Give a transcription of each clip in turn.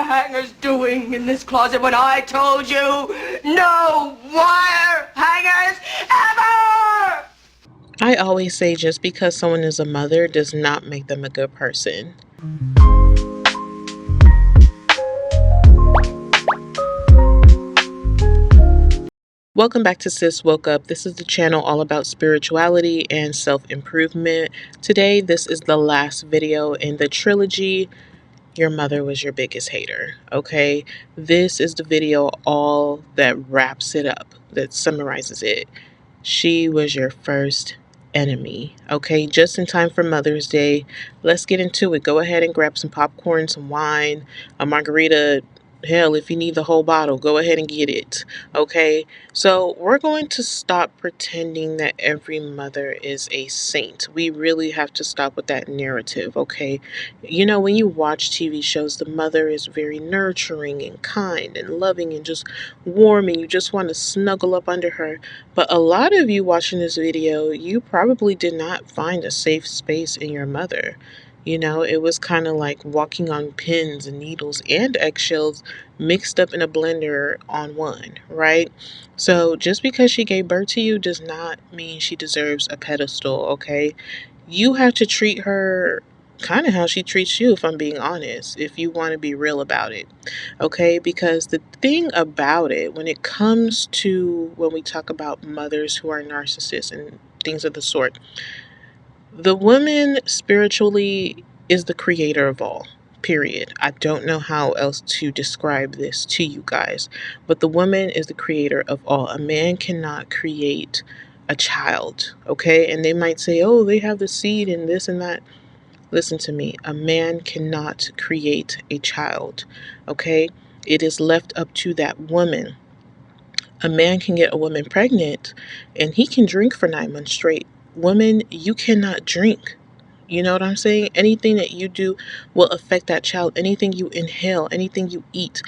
hangers doing in this closet when I told you no wire hangers ever? I always say just because someone is a mother does not make them a good person. Welcome back to Sis Woke Up. This is the channel all about spirituality and self-improvement. Today, this is the last video in the trilogy, Your Mother Was Your Biggest Hater. Okay, this is the video all that wraps it up, that summarizes it. She was your first enemy. Okay, just in time for Mother's Day. Let's get into it. Go ahead and grab some popcorn, some wine, a margarita. Hell, if you need the whole bottle, go ahead and get it. Okay, so we're going to stop pretending that every mother is a saint. We really have to stop with that narrative. Okay, you know, when you watch TV shows, the mother is very nurturing and kind and loving and just warm, and you just want to snuggle up under her. But a lot of you watching this video, you probably did not find a safe space in your mother. You know, it was kind of like walking on pins and needles and eggshells mixed up in a blender on one, right? So just because she gave birth to you does not mean she deserves a pedestal, okay? You have to treat her kind of how she treats you, if I'm being honest, if you want to be real about it. Okay, because the thing about it, when it comes to when we talk about mothers who are narcissists and things of the sort, the woman spiritually is the creator of all. Period. I don't know how else to describe this to you guys, but the woman is the creator of all. A man cannot create a child, okay? And they might say, oh, they have the seed and this and that. Listen to me. A man cannot create a child, okay? It is left up to that woman. A man can get a woman pregnant and he can drink for 9 months straight. Women, you cannot drink. You know what I'm saying? Anything that you do will affect that child. Anything you inhale, anything you eat,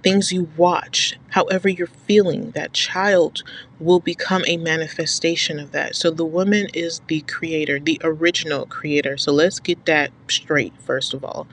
things you watch, however you're feeling, that child will become a manifestation of that. So the woman is the creator, the original creator. So let's get that straight, first of all.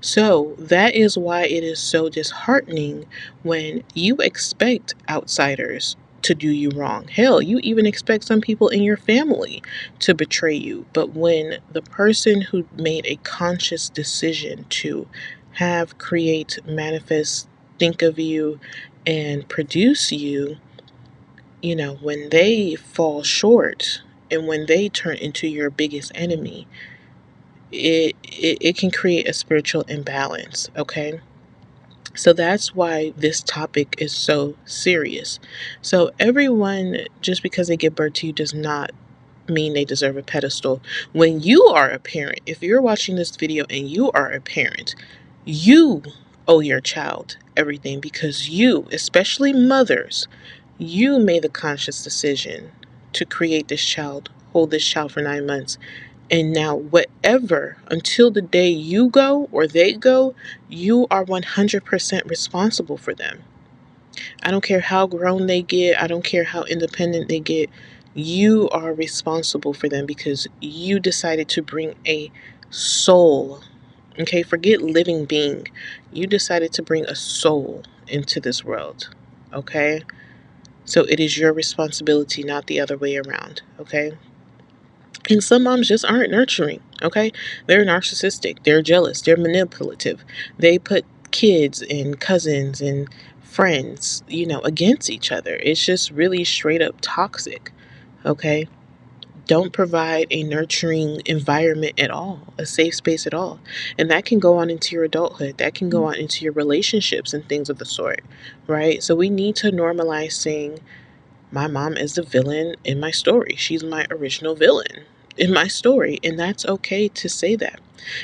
So that is why it is so disheartening when you expect outsiders to do you wrong. Hell, you even expect some people in your family to betray you. But when the person who made a conscious decision to have, create, manifest, think of you, and produce you, you know, when they fall short and when they turn into your biggest enemy, it can create a spiritual imbalance, okay? So that's why this topic is so serious. So everyone, just because they give birth to you does not mean they deserve a pedestal. When you are a parent, if you're watching this video and you are a parent, you owe your child everything, because you, especially mothers, you made the conscious decision to create this child, hold this child for 9 months. And now, whatever, until the day you go or they go, you are 100% responsible for them. I don't care how grown they get. I don't care how independent they get. You are responsible for them because you decided to bring a soul. Okay, forget living being. You decided to bring a soul into this world. Okay, so it is your responsibility, not the other way around. Okay. And some moms just aren't nurturing, okay? They're narcissistic, they're jealous, they're manipulative. They put kids and cousins and friends, you know, against each other. It's just really straight up toxic, okay? Don't provide a nurturing environment at all, a safe space at all. And that can go on into your adulthood. That can go on into your relationships and things of the sort, right? So we need to normalize saying, my mom is the villain in my story. She's my original villain in my story. And that's okay to say that.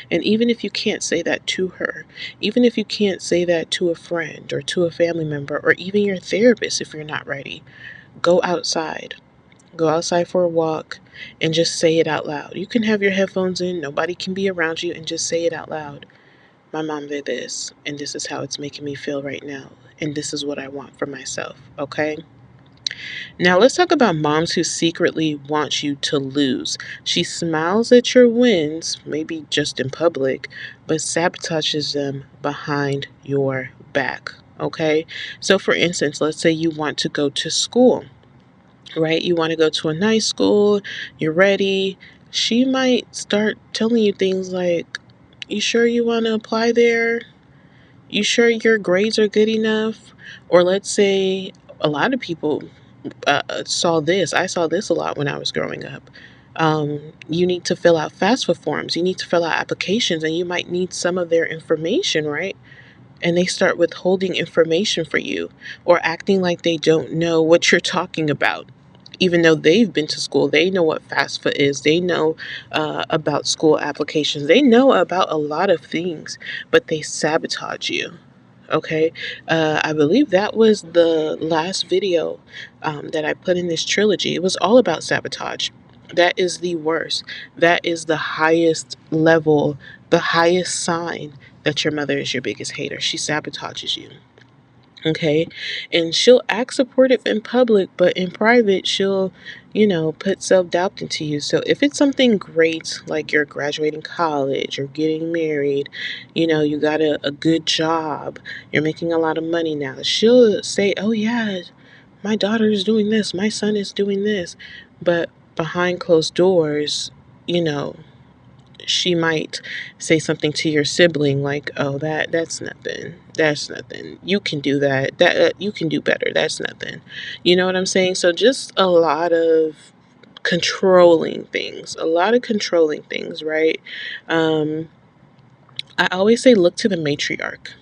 And even if you can't say that to her, even if you can't say that to a friend or to a family member or even your therapist, if you're not ready, go outside. Go outside for a walk and just say it out loud. You can have your headphones in. Nobody can be around you, and just say it out loud. My mom did this, and this is how it's making me feel right now. And this is what I want for myself. Okay? Now, let's talk about moms who secretly want you to lose. She smiles at your wins, maybe just in public, but sabotages them behind your back. Okay? So, for instance, let's say you want to go to school, right? You want to go to a nice school, you're ready. She might start telling you things like, "You sure you want to apply there? You sure your grades are good enough?" Or let's say a lot of people I saw this a lot when I was growing up. You need to fill out FAFSA forms. You need to fill out applications, and you might need some of their information, right? And they start withholding information for you or acting like they don't know what you're talking about. Even though they've been to school, they know what FAFSA is. They know about school applications. They know about a lot of things, but they sabotage you. Okay, I believe that was the last video that I put in this trilogy. It was all about sabotage. That is the worst. That is the highest level, the highest sign that your mother is your biggest hater. She sabotages you. Okay, and she'll act supportive in public, but in private, she'll, put self doubt into you. So if it's something great, like you're graduating college or getting married, you got a good job, you're making a lot of money now, she'll say, "Oh, yeah, my daughter is doing this, my son is doing this." But behind closed doors, you know, she might say something to your sibling like, "Oh, that's nothing. That's nothing. You can do that. That you can do better. That's nothing." You know what I'm saying? So just a lot of controlling things. A lot of controlling things, right? Um, I always say look to the matriarch.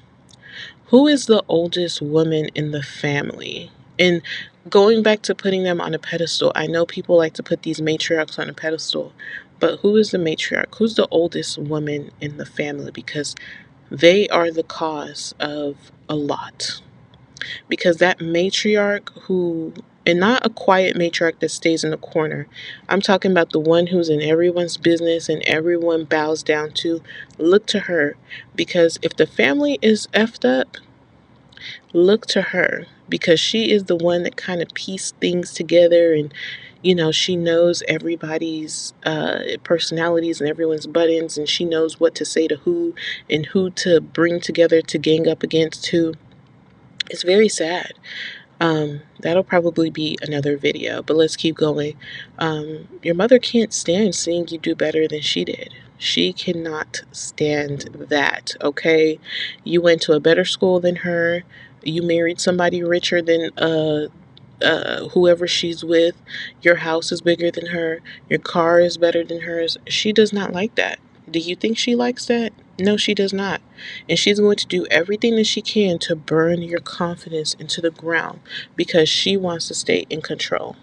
Who is the oldest woman in the family? And going back to putting them on a pedestal, I know people like to put these matriarchs on a pedestal, but who is the matriarch? Who's the oldest woman in the family? Because they are the cause of a lot. Because that matriarch who, and not a quiet matriarch that stays in the corner, I'm talking about the one who's in everyone's business and everyone bows down to, look to her. Because if the family is effed up, look to her, because she is the one that kind of pieced things together, and she knows everybody's personalities and everyone's buttons, and she knows what to say to who and who to bring together to gang up against who. It's very sad. That'll probably be another video, but let's keep going. Your mother can't stand seeing you do better than she did. She cannot stand that, okay? You went to a better school than her. You married somebody richer than whoever she's with. Your house is bigger than her. Your car is better than hers. She does not like that. Do you think she likes that? No, she does not. And she's going to do everything that she can to burn your confidence into the ground because she wants to stay in control.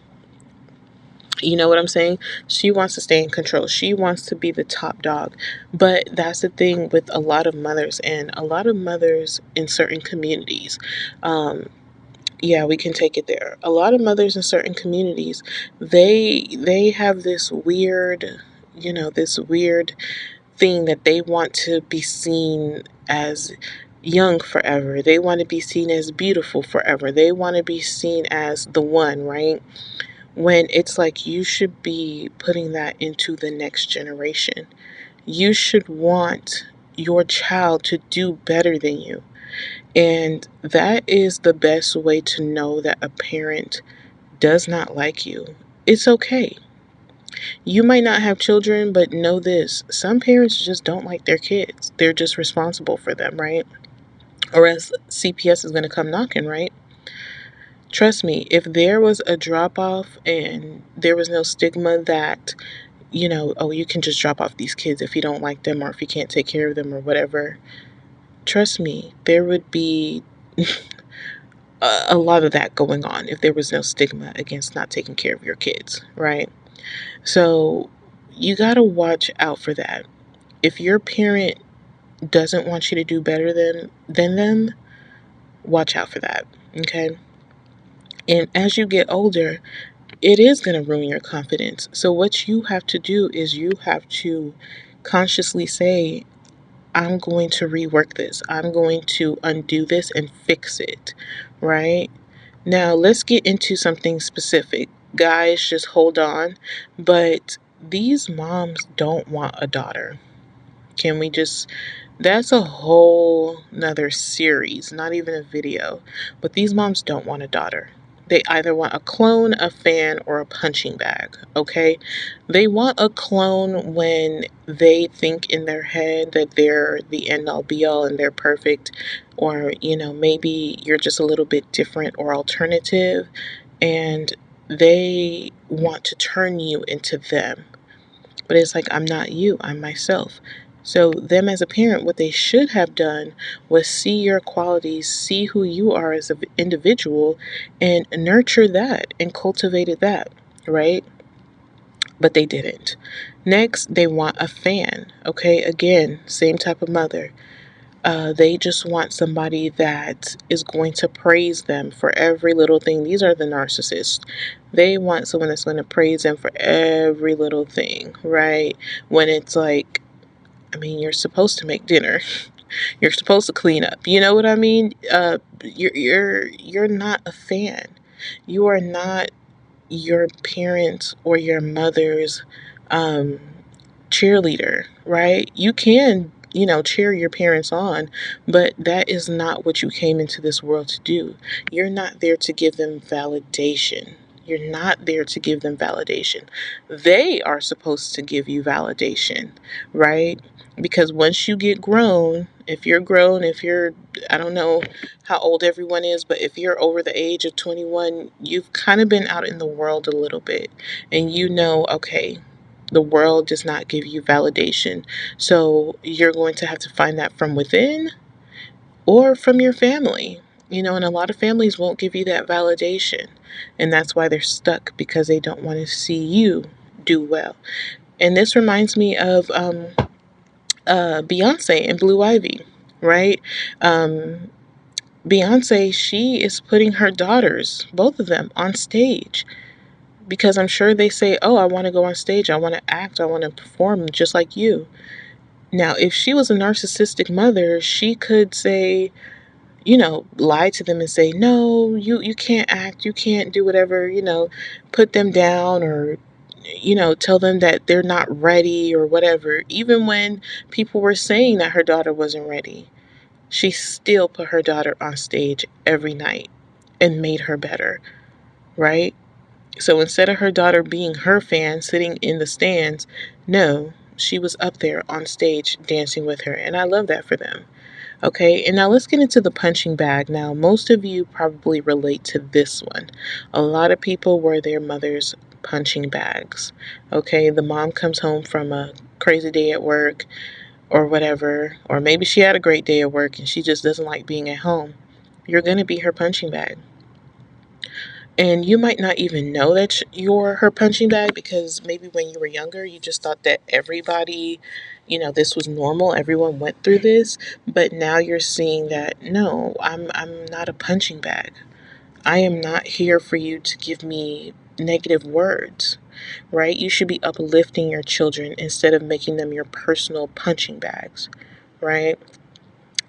You know what I'm saying? She wants to stay in control. She wants to be the top dog. But that's the thing with a lot of mothers, and a lot of mothers in certain communities. Yeah, we can take it there. A lot of mothers in certain communities, they have this weird thing that they want to be seen as young forever. They want to be seen as beautiful forever. They want to be seen as the one, right? When it's like you should be putting that into the next generation. You should want your child to do better than you. And that is the best way to know that a parent does not like you. It's okay. You might not have children, but know this: some parents just don't like their kids. They're just responsible for them, right? Or else CPS is going to come knocking, right? Trust me, if there was a drop off and there was no stigma that, oh, you can just drop off these kids if you don't like them or if you can't take care of them or whatever, trust me, there would be a lot of that going on if there was no stigma against not taking care of your kids, right? So you got to watch out for that. If your parent doesn't want you to do better than them, watch out for that, okay? And as you get older, it is going to ruin your confidence. So what you have to do is you have to consciously say, I'm going to rework this. I'm going to undo this and fix it, right? Now, let's get into something specific. Guys, just hold on. But these moms don't want a daughter. Can we just, that's a whole nother series, not even a video. But these moms don't want a daughter. They either want a clone, a fan, or a punching bag, okay? They want a clone when they think in their head that they're the end all be all and they're perfect, or, maybe you're just a little bit different or alternative, and they want to turn you into them. But it's like, I'm not you, I'm myself. So, them as a parent, what they should have done was see your qualities, see who you are as an individual, and nurture that and cultivated that, right? But they didn't. Next, they want a fan. Okay, again, same type of mother. They just want somebody that is going to praise them for every little thing. These are the narcissists. They want someone that's going to praise them for every little thing, right? When it's like, I mean, you're supposed to make dinner. You're supposed to clean up. You know what I mean? You're not a fan. You are not your parents or your mother's um, cheerleader, right? You can, cheer your parents on, but that is not what you came into this world to do. You're not there to give them validation. You're not there to give them validation. They are supposed to give you validation, right? Because once you get grown, if you're, I don't know how old everyone is, but if you're over the age of 21, you've kind of been out in the world a little bit and okay, the world does not give you validation. So you're going to have to find that from within or from your family. And a lot of families won't give you that validation. And that's why they're stuck, because they don't want to see you do well. And this reminds me of Beyonce and Blue Ivy, right? Um, Beyonce, she is putting her daughters, both of them, on stage because I'm sure they say, oh, I want to go on stage, I want to act, I want to perform just like you. Now, if she was a narcissistic mother, she could say, lie to them and say, no, you can't act, you can't do whatever, put them down, or, tell them that they're not ready or whatever. Even when people were saying that her daughter wasn't ready, she still put her daughter on stage every night and made her better, right? So instead of her daughter being her fan sitting in the stands, no, she was up there on stage dancing with her. And I love that for them. Okay, and now let's get into the punching bag. Now, most of you probably relate to this one. A lot of people were their mother's punching bags. Okay, the mom comes home from a crazy day at work or whatever, or maybe she had a great day at work and she just doesn't like being at home. You're going to be her punching bag. And you might not even know that you're her punching bag, because maybe when you were younger, you just thought that everybody, this was normal. Everyone went through this. But now you're seeing that, no, I'm not a punching bag. I am not here for you to give me negative words, right? You should be uplifting your children instead of making them your personal punching bags, right?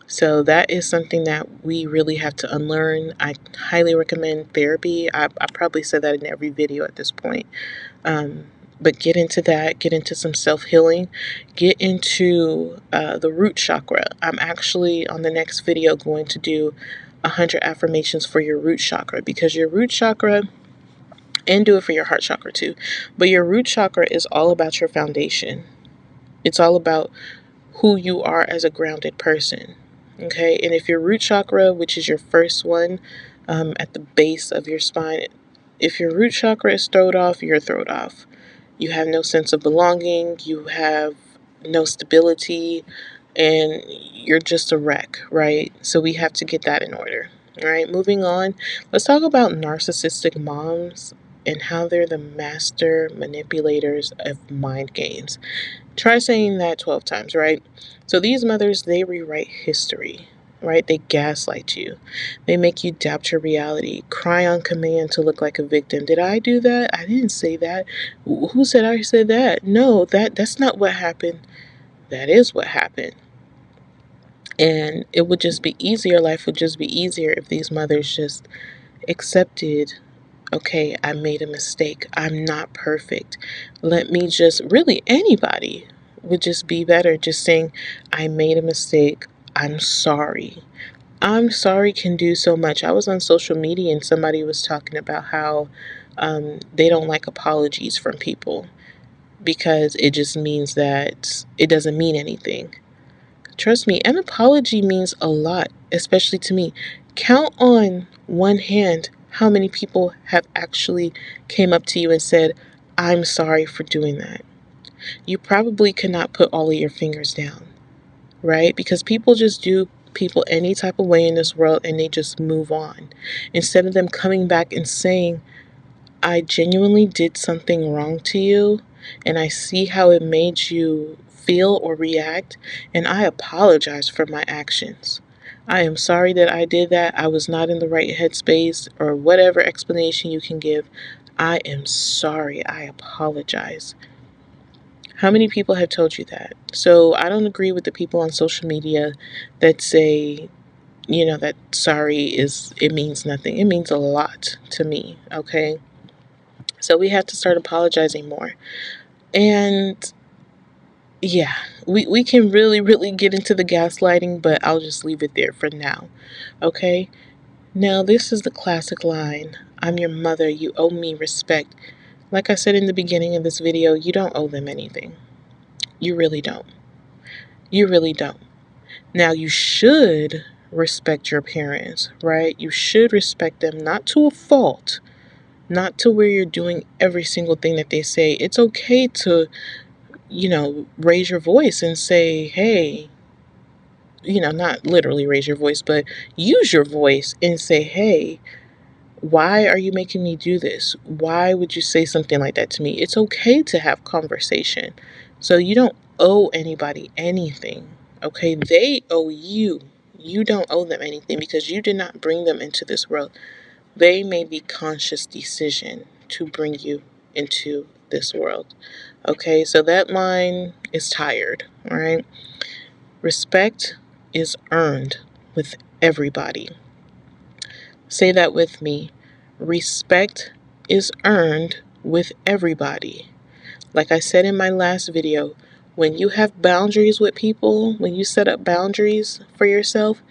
So that is something that we really have to unlearn. I highly recommend therapy. I probably said that in every video at this point. Um, but get into that, get into some self-healing, get into the root chakra. I'm actually on the next video going to do 100 affirmations for your root chakra, because your root chakra, and do it for your heart chakra too, but your root chakra is all about your foundation. It's all about who you are as a grounded person. Okay, and if your root chakra, which is your first one at the base of your spine, if your root chakra is thrown off, you're thrown off. You have no sense of belonging, you have no stability, and you're just a wreck, right? So we have to get that in order. All right, moving on. Let's talk about narcissistic moms and how they're the master manipulators of mind games. Try saying that 12 times, right? So these mothers, they rewrite history, right? They gaslight you. They make you doubt your reality, cry on command to look like a victim. Did I do that? I didn't say that. Who said I said that? No, that's not what happened. That is what happened. And it would just be easier. Life would just be easier if these mothers just accepted, okay, I made a mistake. I'm not perfect. Let me just, really, anybody would just be better just saying, I made a mistake. I'm sorry. I'm sorry can do so much. I was on social media and somebody was talking about how they don't like apologies from people because it just means that it doesn't mean anything. Trust me, an apology means a lot, especially to me. Count on one hand how many people have actually came up to you and said, I'm sorry for doing that. You probably cannot put all of your fingers down, right? Because people just do people any type of way in this world and they just move on. Instead of them coming back and saying, I genuinely did something wrong to you, and I see how it made you feel or react, and I apologize for my actions. I am sorry that I did that. I was not in the right headspace, or whatever explanation you can give. I am sorry. I apologize. How many people have told you that? So I don't agree with the people on social media that say, that it means nothing. It means a lot to me, okay? So we have to start apologizing more. And yeah, we can really, really get into the gaslighting, but I'll just leave it there for now. Okay? Now, this is the classic line, I'm your mother, you owe me respect. Like I said in the beginning of this video, you don't owe them anything. You really don't. You really don't. Now, you should respect your parents, right? You should respect them, not to a fault, not to where you're doing every single thing that they say. It's okay to, raise your voice and say, hey, not literally raise your voice, but use your voice and say, hey, why are you making me do this? Why would you say something like that to me? It's okay to have conversation. So you don't owe anybody anything, okay? They owe you. You don't owe them anything because you did not bring them into this world. They made the conscious decision to bring you into this world. Okay, so that line is tired, all right? Respect is earned with everybody. Say that with me. Respect is earned with everybody. Like I said in my last video, when you have boundaries with people, when you set up boundaries for yourself,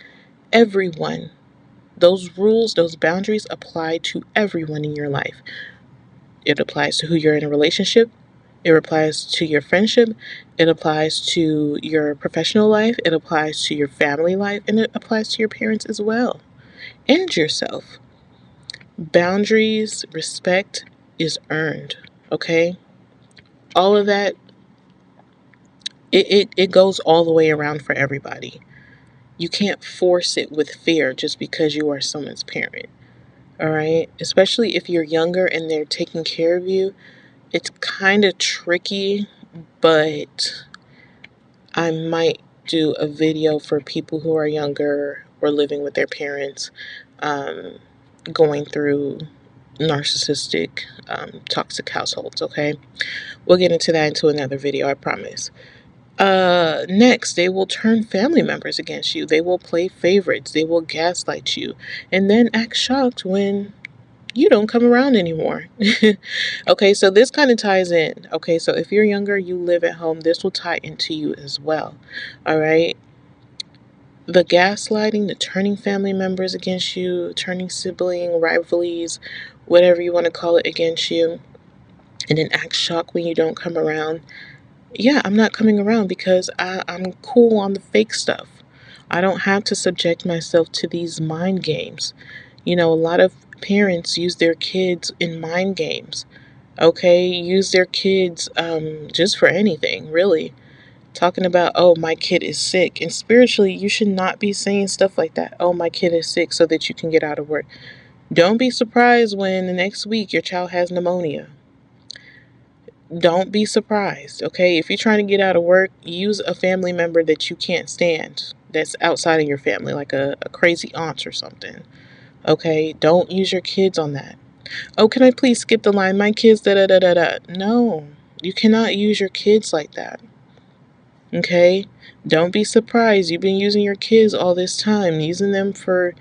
everyone, those rules, those boundaries apply to everyone in your life. It applies to who you're in a relationship. It applies to your friendship. It applies to your professional life. It applies to your family life. And it applies to your parents as well. And yourself. Boundaries, respect is earned. Okay? All of that, it goes all the way around for everybody. You can't force it with fear just because you are someone's parent. All right? Especially if you're younger and they're taking care of you. It's kind of tricky, but I might do a video for people who are younger or living with their parents, going through narcissistic, toxic households, okay? We'll get into that into another video, I promise. Next, they will turn family members against you. They will play favorites. They will gaslight you and then act shocked when you don't come around anymore. Okay, so this kind of ties in. Okay, so if you're younger, you live at home, this will tie into you as well. All right. The gaslighting, the turning family members against you, turning sibling rivalries, whatever you want to call it, against you, and then act shocked when you don't come around. Yeah, I'm not coming around because I'm cool on the fake stuff. I don't have to subject myself to these mind games. A lot of parents use their kids in mind games. Okay, use their kids just for anything, really. Talking about, oh, my kid is sick. And spiritually, you should not be saying stuff like that. Oh, my kid is sick so that you can get out of work. Don't be surprised when the next week your child has pneumonia. Don't be surprised, okay? If you're trying to get out of work, use a family member that you can't stand that's outside of your family, like a crazy aunt or something. Okay, don't use your kids on that. Oh, can I please skip the line? My kids, da da da da da. No, you cannot use your kids like that. Okay, don't be surprised. You've been using your kids all this time, using them for,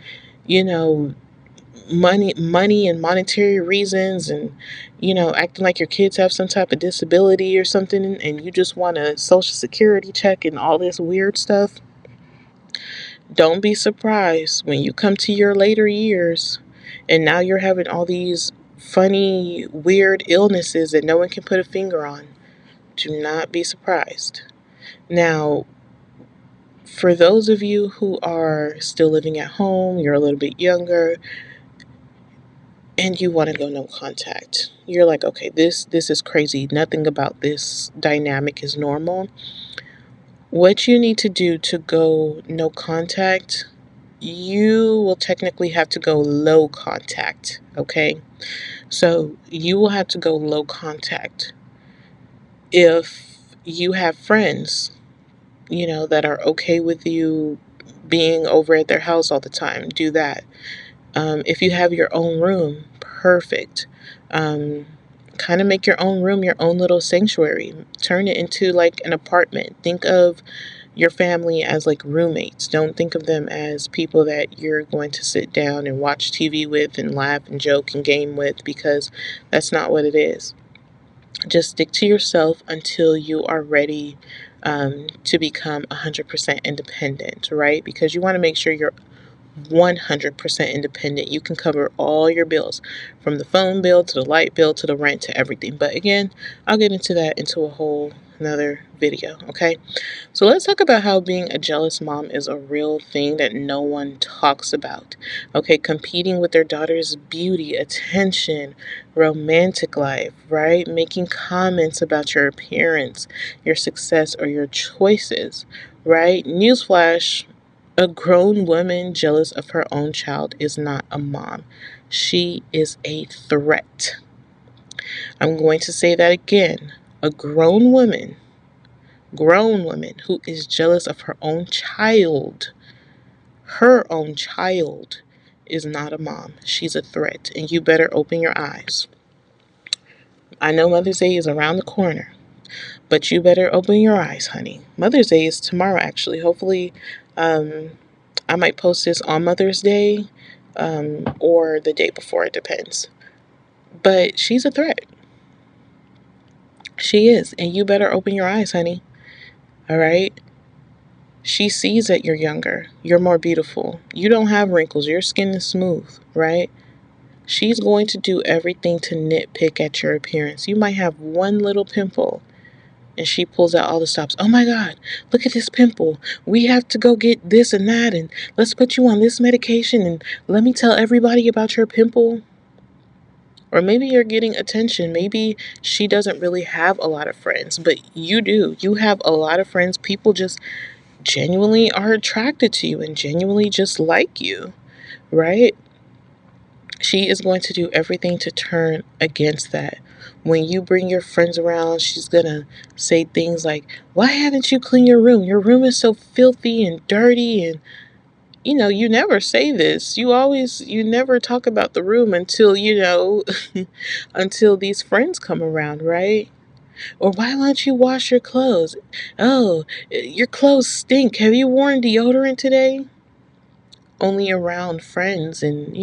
you know, money and monetary reasons, and acting like your kids have some type of disability or something, and you just want a social security check and all this weird stuff. Don't be surprised when you come to your later years and now you're having all these funny, weird illnesses that no one can put a finger on. Do not be surprised. Now, for those of you who are still living at home, you're a little bit younger, and you want to go no contact. You're like, okay, this is crazy. Nothing about this dynamic is normal. What you need to do to go no contact, you will technically have to go low contact, okay? So you will have to go low contact if you have friends, that are okay with you being over at their house all the time. Do that. If you have your own room, perfect. Kind of make your own room your own little sanctuary. Turn it into like an apartment. Think of your family as like roommates. Don't think of them as people that you're going to sit down and watch TV with and laugh and joke and game with, because that's not what it is. Just stick to yourself until you are ready to become 100% independent, right? Because you want to make sure you're 100% independent. You can cover all your bills, from the phone bill to the light bill to the rent to everything. But again, I'll get into that into a whole another video, okay? So let's talk about how being a jealous mom is a real thing that no one talks about. Okay, competing with their daughter's beauty, attention, romantic life, right? Making comments about your appearance, your success, or your choices, right? Newsflash, a grown woman jealous of her own child is not a mom. She is a threat. I'm going to say that again. A grown woman who is jealous of her own child is not a mom. She's a threat, and you better open your eyes. I know Mother's Day is around the corner, but you better open your eyes, honey. Mother's Day is tomorrow, actually. Hopefully, I might post this on Mother's Day, or the day before. It depends. But she's a threat. She is, and you better open your eyes, honey. All right? She sees that you're younger. You're more beautiful. You don't have wrinkles. Your skin is smooth, right? She's going to do everything to nitpick at your appearance. You might have one little pimple, and she pulls out all the stops. Oh my God, look at this pimple. We have to go get this and that, and let's put you on this medication, and let me tell everybody about your pimple. Or maybe you're getting attention. Maybe she doesn't really have a lot of friends, but you do. You have a lot of friends. People just genuinely are attracted to you and genuinely just like you, right? She is going to do everything to turn against that. When you bring your friends around, she's going to say things like, why haven't you cleaned your room? Your room is so filthy and dirty. And, you never say this. You never talk about the room until, until these friends come around, right? Or why don't you wash your clothes? Oh, your clothes stink. Have you worn deodorant today? Only around friends and,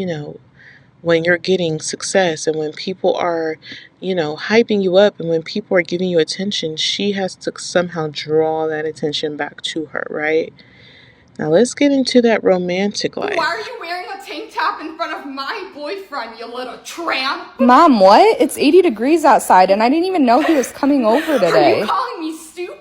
when you're getting success and when people are, hyping you up and when people are giving you attention, she has to somehow draw that attention back to her, right? Now let's get into that romantic life. Why are you wearing a tank top in front of my boyfriend, you little tramp? Mom, what? It's 80 degrees outside and I didn't even know he was coming over today. Are you calling me stupid?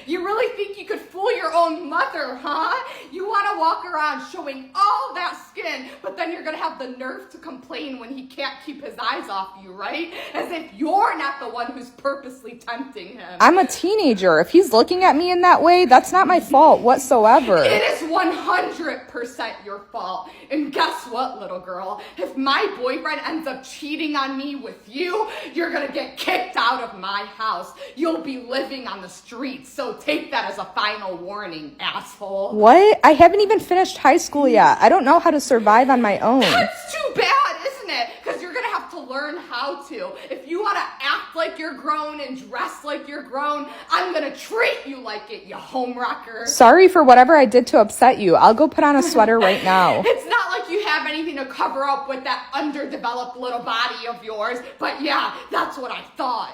You really think you could fool your own mother, huh? You want to walk around showing all that skin, but then you're going to have the nerve to complain when he can't keep his eyes off you, right? As if you're not the one who's purposely tempting him. I'm a teenager. If he's looking at me in that way, that's not my fault whatsoever. It is 100% your fault. And guess what, little girl? If my boyfriend ends up cheating on me with you, you're going to get kicked out of my house. You'll be living on the streets, so take that as a final warning, asshole. What? I haven't even finished high school yet. I don't know how to survive on my own. That's too bad, isn't it? Because you're going to have to learn learn how to. If you want to act like you're grown and dress like you're grown, I'm going to treat you like it, you homewrecker. Sorry for whatever I did to upset you. I'll go put on a sweater right now. It's not like you have anything to cover up with that underdeveloped little body of yours, but yeah, that's what I thought.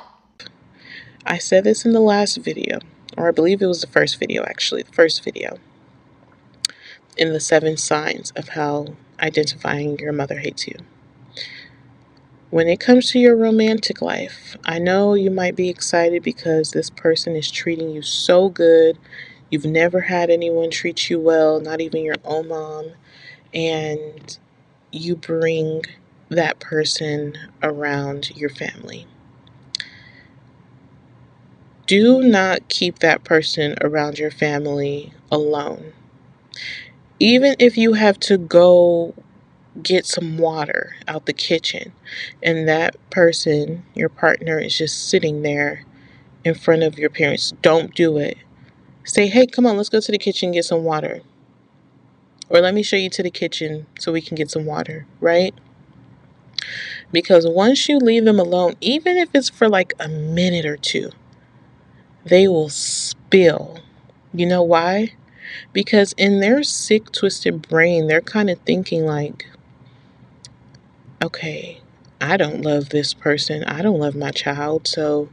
I said this in the last video, or I believe it was the first video actually, the first video, in the 7 signs of how identifying your mother hates you. When it comes to your romantic life, I know you might be excited because this person is treating you so good. You've never had anyone treat you well, not even your own mom, and you bring that person around your family. Do not keep that person around your family alone. Even if you have to go get some water out the kitchen and that person, your partner, is just sitting there in front of your parents, don't do it. Say, hey, come on, let's go to the kitchen and get some water. Or let me show you to the kitchen so we can get some water, right? Because once you leave them alone, even if it's for like a minute or two, they will spill. You know why? Because in their sick, twisted brain, they're kind of thinking like, okay, I don't love this person. I don't love my child. So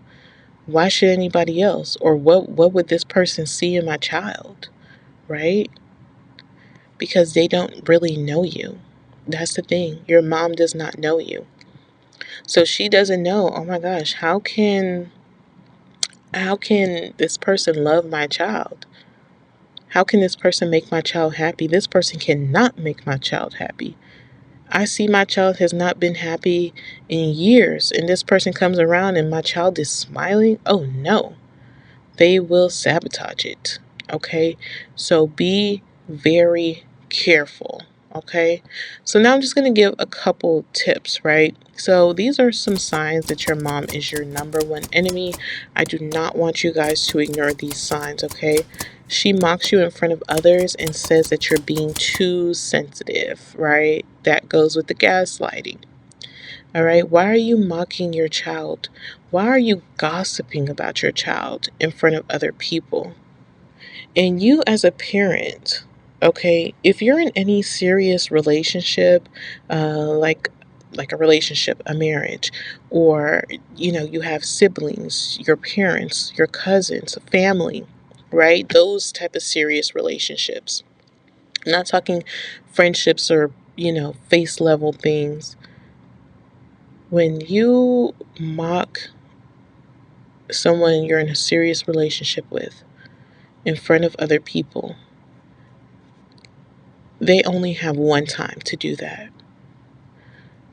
why should anybody else? Or what would this person see in my child? Right? Because they don't really know you. That's the thing. Your mom does not know you. So she doesn't know, oh my gosh, how can this person love my child? How can this person make my child happy? This person cannot make my child happy. I see my child has not been happy in years, and this person comes around and my child is smiling. Oh no, they will sabotage it. Okay, so be very careful. Okay, so now I'm just going to give a couple tips, right? So these are some signs that your mom is your number one enemy. I do not want you guys to ignore these signs, okay? She mocks you in front of others and says that you're being too sensitive, right? That goes with the gaslighting. All right, why are you mocking your child? Why are you gossiping about your child in front of other people? And you as a parent, okay, if you're in any serious relationship, like a relationship, a marriage, or you have siblings, your parents, your cousins, family, right? Those type of serious relationships. I'm not talking friendships or face level things. When you mock someone you're in a serious relationship with in front of other people, they only have one time to do that.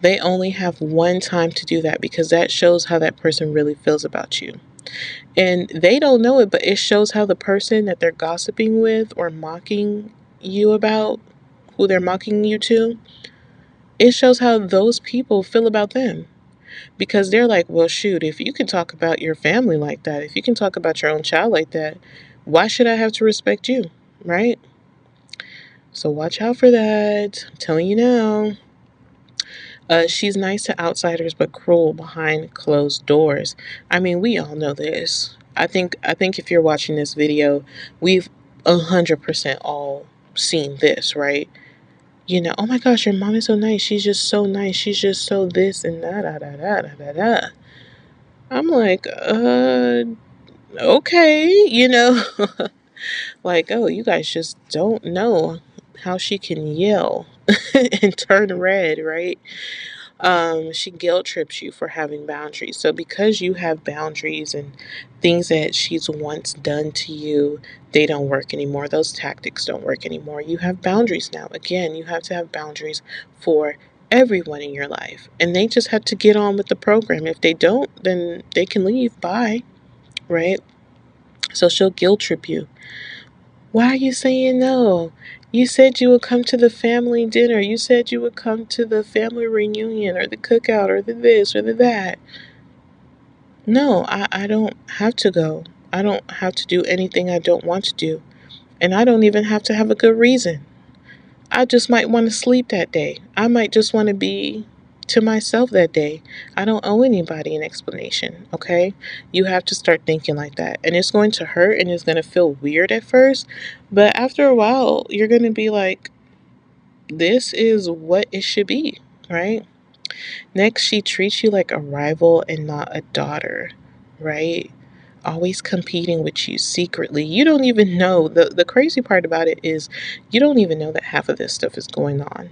They only have one time to do that because that shows how that person really feels about you. And they don't know it, but it shows how the person that they're gossiping with or mocking you about, who they're mocking you to, it shows how those people feel about them. Because they're like, well, shoot, if you can talk about your family like that, if you can talk about your own child like that, why should I have to respect you, right? So watch out for that. I'm telling you now. She's nice to outsiders but cruel behind closed doors. I mean, we all know this. I think if you're watching this video, we've 100% all seen this, right? Oh my gosh, your mom is so nice. She's just so nice. She's just so this and that, da, da, da, da, da, da. I'm like, okay, like, oh, you guys just don't know how she can yell and turn red, right? She guilt trips you for having boundaries. So because you have boundaries and things that she's once done to you, they don't work anymore. Those tactics don't work anymore. You have boundaries now. Again, you have to have boundaries for everyone in your life. And they just have to get on with the program. If they don't, then they can leave. Bye. Right? So she'll guilt trip you. Why are you saying no? You said you would come to the family dinner. You said you would come to the family reunion or the cookout or the this or the that. No, I don't have to go. I don't have to do anything I don't want to do. And I don't even have to have a good reason. I just might want to sleep that day. I might just want to be to myself that day. I don't owe anybody an explanation, okay? You have to start thinking like that. And it's going to hurt and it's going to feel weird at first, but after a while, you're going to be like, this is what it should be, right? Next, she treats you like a rival and not a daughter, right? Always competing with you secretly. You don't even know. The crazy part about it is you don't even know that half of this stuff is going on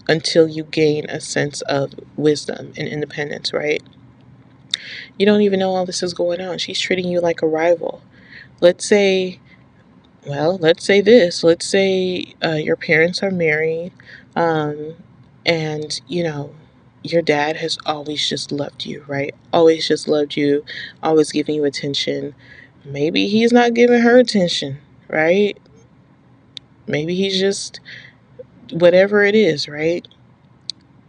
until you gain a sense of wisdom and independence, right? You don't even know all this is going on. She's treating you like a rival. Let's say, let's say this. Let's say your parents are married, um, and your dad has always just loved you, right? Always just loved you, always giving you attention. Maybe he's not giving her attention, right? Maybe he's just whatever it is, right?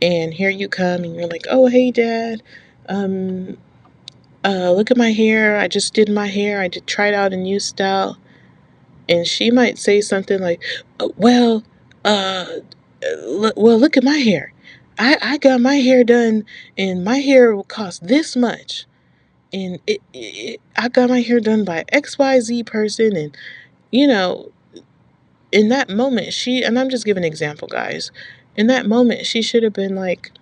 And here you come and you're like, oh, hey, dad. Um, look at my hair. I just did my hair. I did tried out a new style. And she might say something like, uh, look at my hair. I got my hair done and my hair will cost this much. And I got my hair done by XYZ person. And, you know, in that moment, and I'm just giving an example, guys. In that moment, she should have been like,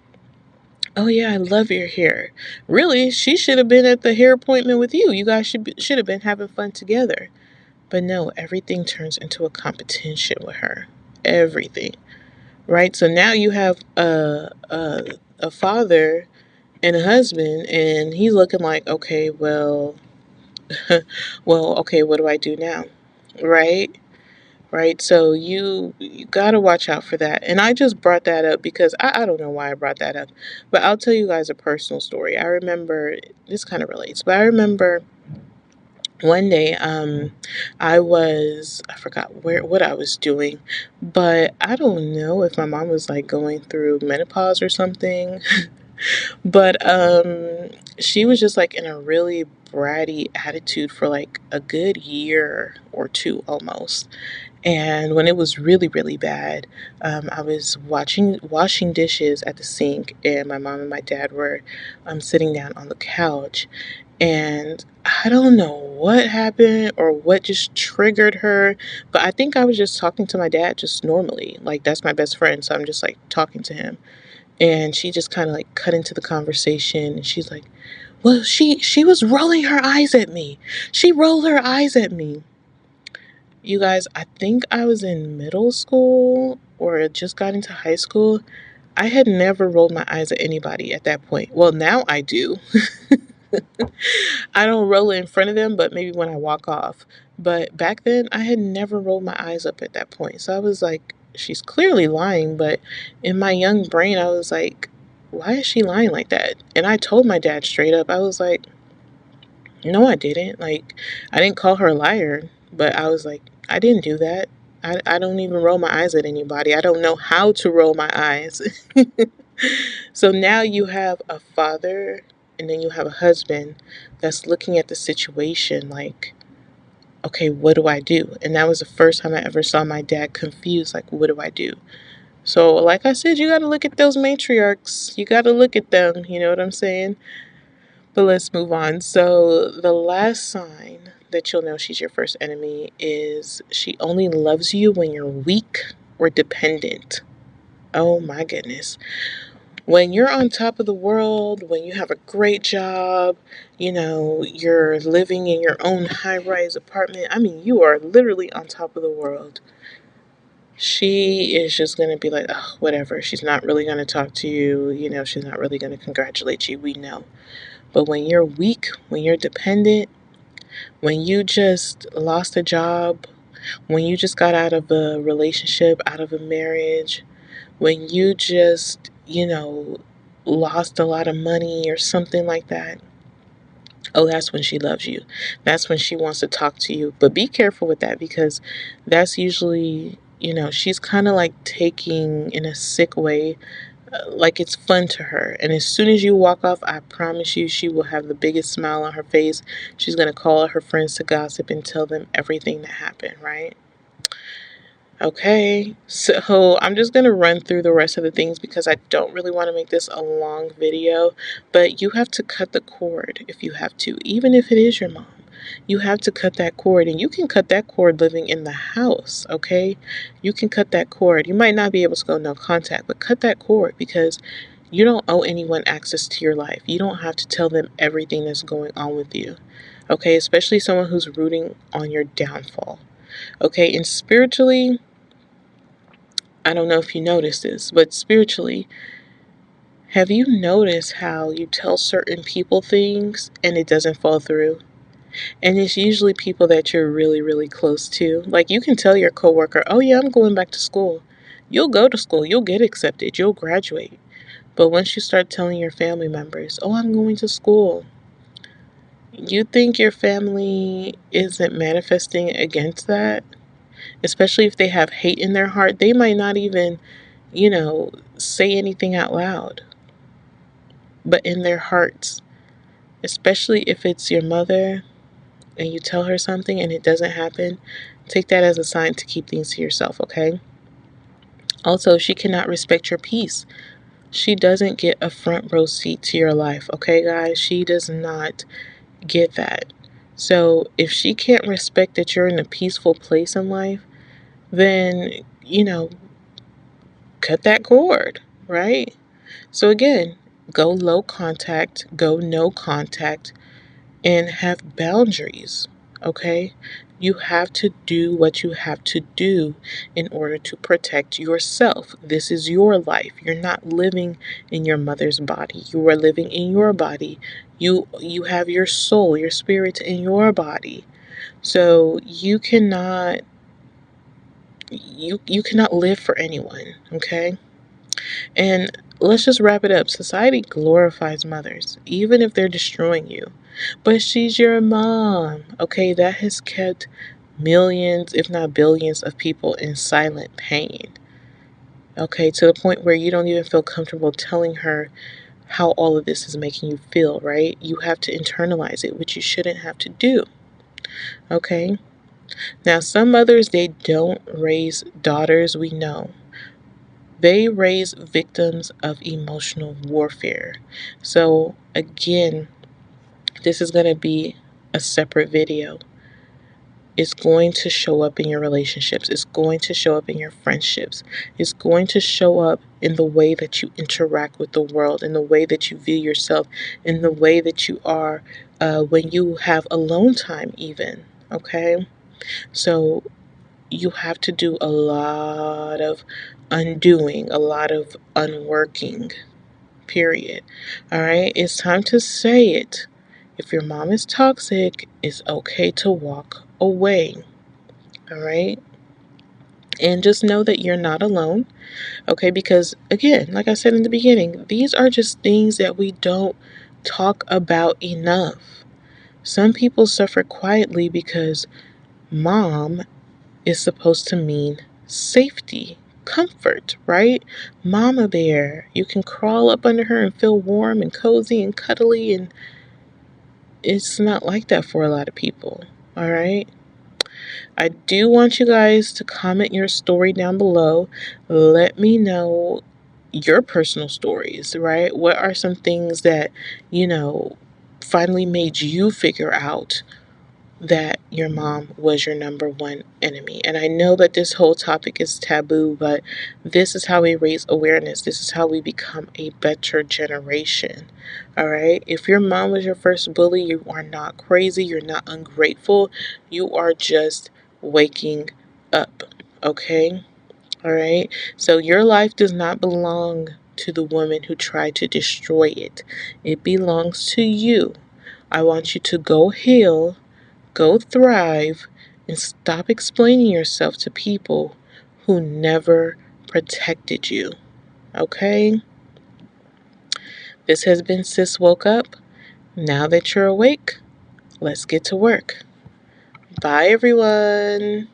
oh yeah, I love your hair. Really, she should have been at the hair appointment with you. You guys should have been having fun together. But no, everything turns into a competition with her. Everything, right? So now you have a father and a husband, and he's looking like, okay, okay, what do I do now, right? Right, so you gotta watch out for that. And I just brought that up because I don't know why I brought that up, but I'll tell you guys a personal story. I remember, this kind of relates, but I remember one day, I forgot what I was doing, but I don't know if my mom was like going through menopause or something. But she was just like in a really bratty attitude for like a good year or two almost. And when it was really, really bad, I was washing dishes at the sink, and my mom and my dad were sitting down on the couch. And I don't know what happened or what just triggered her, but I think I was just talking to my dad just normally. Like, that's my best friend, so I'm just like talking to him. And she just kind of like cut into the conversation, and she's like, well, she was rolling her eyes at me. She rolled her eyes at me. You guys, I think I was in middle school or just got into high school. I had never rolled my eyes at anybody at that point. Well, now I do. I don't roll it in front of them, but maybe when I walk off. But back then, I had never rolled my eyes up at that point. So I was like, she's clearly lying. But in my young brain, I was like, why is she lying like that? And I told my dad straight up, I was like, no, I didn't. Like, I didn't call her a liar, but I was like, I didn't do that. I don't even roll my eyes at anybody. I don't know how to roll my eyes. So now you have a father and then you have a husband that's looking at the situation like, okay, what do I do? And that was the first time I ever saw my dad confused, like, what do I do? So, like I said, you got to look at those matriarchs. You got to look at them. You know what I'm saying? But let's move on. So, the last sign that you'll know she's your first enemy is she only loves you when you're weak or dependent. Oh my goodness. When you're on top of the world, when you have a great job, you're living in your own high rise apartment. I mean, you are literally on top of the world. She is just going to be like, oh, whatever. She's not really going to talk to you. She's not really going to congratulate you. We know. But when you're weak, when you're dependent, when you just lost a job, when you just got out of a relationship, out of a marriage, when you just, lost a lot of money or something like that, oh, that's when she loves you. That's when she wants to talk to you. But be careful with that because that's usually, she's kind of like taking in a sick way like it's fun to her. And as soon as you walk off, I promise you, she will have the biggest smile on her face. She's going to call her friends to gossip and tell them everything that happened, right? Okay, so I'm just going to run through the rest of the things because I don't really want to make this a long video, but you have to cut the cord if you have to, even if it is your mom. You have to cut that cord, and you can cut that cord living in the house, okay? You can cut that cord. You might not be able to go no contact, but cut that cord because you don't owe anyone access to your life. You don't have to tell them everything that's going on with you, okay? Especially someone who's rooting on your downfall, okay? And spiritually, I don't know if you noticed this, but spiritually, have you noticed how you tell certain people things and it doesn't fall through? And it's usually people that you're really, really close to. Like you can tell your coworker, oh yeah, I'm going back to school. You'll go to school, you'll get accepted, you'll graduate. But once you start telling your family members, oh, I'm going to school, you think your family isn't manifesting against that? Especially if they have hate in their heart, they might not even say anything out loud, but in their hearts, especially if it's your mother and you tell her something and it doesn't happen, take that as a sign to keep things to yourself, okay? Also, she cannot respect your peace. She doesn't get a front row seat to your life, okay, guys? She does not get that. So if she can't respect that you're in a peaceful place in life, then, cut that cord, right? So again, go low contact, go no contact, and have boundaries, okay? You have to do what you have to do in order to protect yourself. This is your life. You're not living in your mother's body. You are living in your body. You have your soul, your spirit in your body. So you cannot live for anyone, okay? And let's just wrap it up. Society glorifies mothers, even if they're destroying you. But she's your mom. Okay, that has kept millions, if not billions, of people in silent pain. Okay, to the point where you don't even feel comfortable telling her how all of this is making you feel, right? You have to internalize it, which you shouldn't have to do. Okay? Now, some mothers, they don't raise daughters, we know. They raise victims of emotional warfare. So, again, this is going to be a separate video. It's going to show up in your relationships. It's going to show up in your friendships. It's going to show up in the way that you interact with the world, in the way that you view yourself, in the way that you are when you have alone time even, okay? So you have to do a lot of undoing, a lot of unworking, period. All right? It's time to say it. If your mom is toxic, it's okay to walk away. All right? And just know that you're not alone. Okay? Because, again, like I said in the beginning, these are just things that we don't talk about enough. Some people suffer quietly because mom is supposed to mean safety, comfort, right? Mama bear. You can crawl up under her and feel warm and cozy and cuddly, and it's not like that for a lot of people, all right? I do want you guys to comment your story down below. Let me know your personal stories, right? What are some things that, finally made you figure out that your mom was your number one enemy? And I know that this whole topic is taboo, but this is how we raise awareness. This is how we become a better generation. All right? If your mom was your first bully, you are not crazy. You're not ungrateful. You are just waking up. Okay? All right? So your life does not belong to the woman who tried to destroy it. It belongs to you. I want you to go heal, go thrive, and stop explaining yourself to people who never protected you. Okay? This has been Sis Woke Up. Now that you're awake, let's get to work. Bye, everyone.